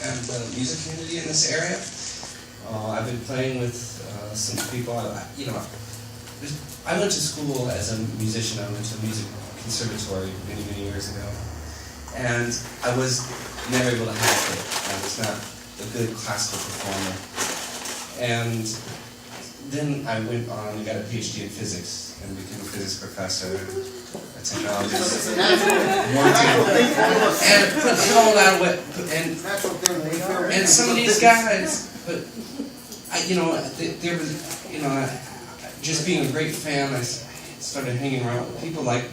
and the music community in this area. I've been playing with some people. I went to school as a musician. I went to a music conservatory many, many years ago, and I was never able to hack it. I was not a good classical performer. And then I went on and got a PhD in physics and became a physics professor, a technologist, and put a whole lot of and some of these guys, but there was, just being a great fan, I started hanging around with people like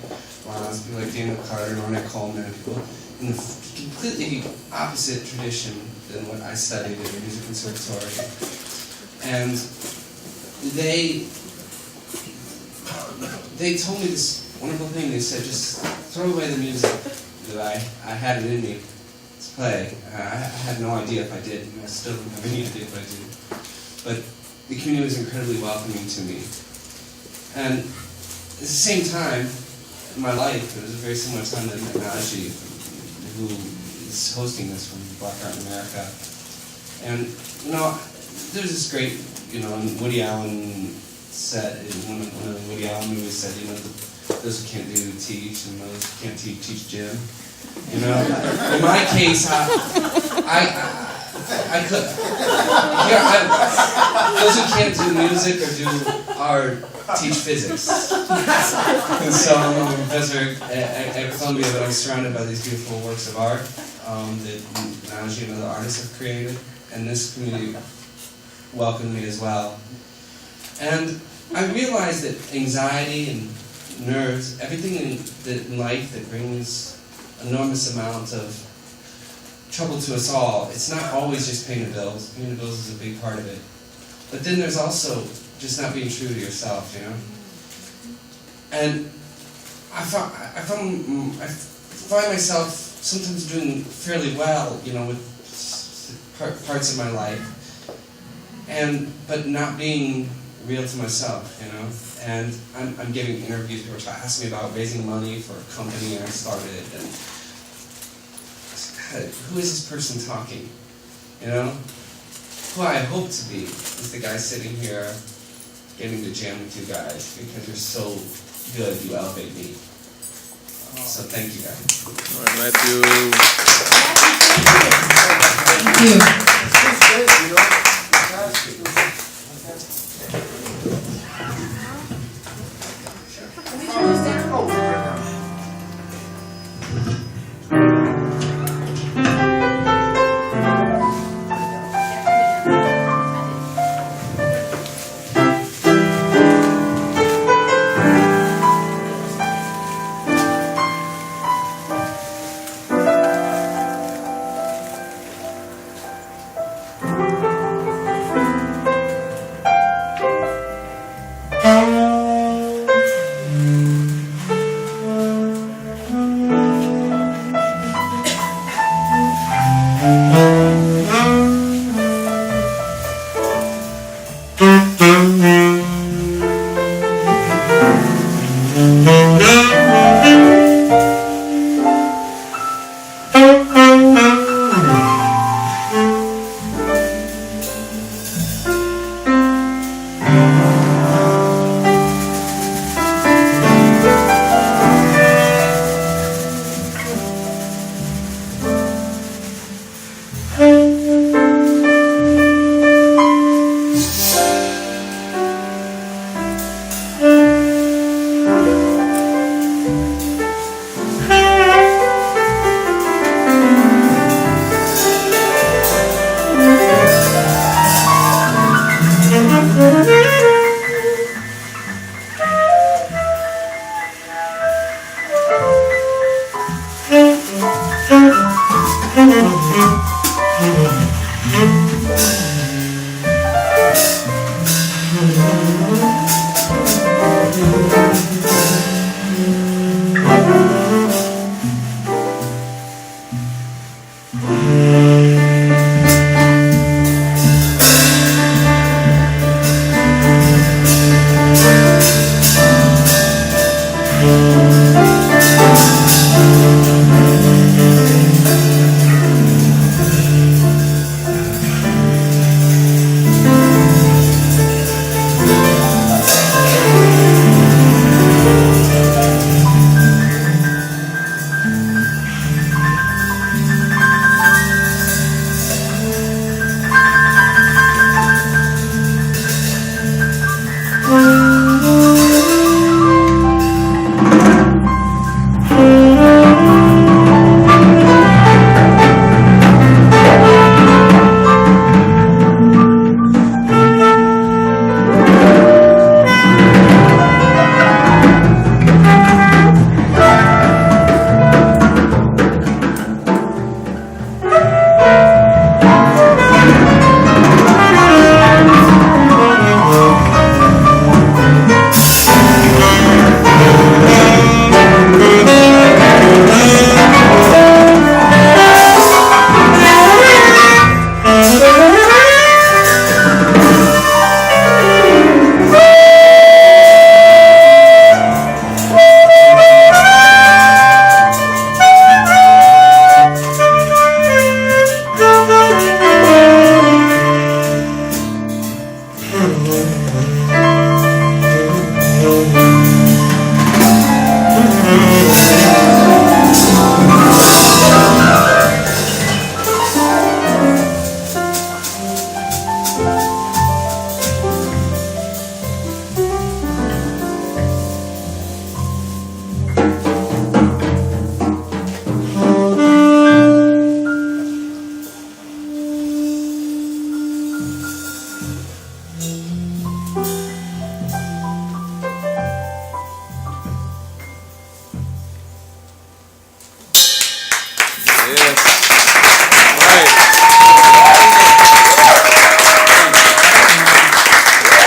Ron's, people like Daniel Carter, Ornette Coleman, people in a completely opposite tradition than what I studied at the music conservatory. And they told me this wonderful thing. They said, just throw away the music that I had it in me to play. I had no idea if I did, and I still don't have any idea if I did. But the community was incredibly welcoming to me. And at the same time, in my life, it was a very similar time to Naji, who is hosting this from Black Art in America. And, there's this great, and Woody Allen said, in one of the Woody Allen movies said, those who can't do teach, and those who can't teach Jim. In my case, I could. Those who can't do music or do art teach physics. And so I'm a professor at Columbia, but I'm surrounded by these beautiful works of art that Naji and other artists have created, and this community welcomed me as well. And I realized that anxiety and nerves, everything in life that brings enormous amount of trouble to us all, it's not always just paying the bills. Paying the bills is a big part of it. But then there's also just not being true to yourself, And I find myself sometimes doing fairly well, with parts of my life, but not being real to myself, And I'm giving interviews. People ask me about raising money for a company I started, and who is this person talking? Who I hope to be is the guy sitting here getting to jam with you guys, because you're so good, you elevate me. So thank you guys. All right, Matthew. Thank you.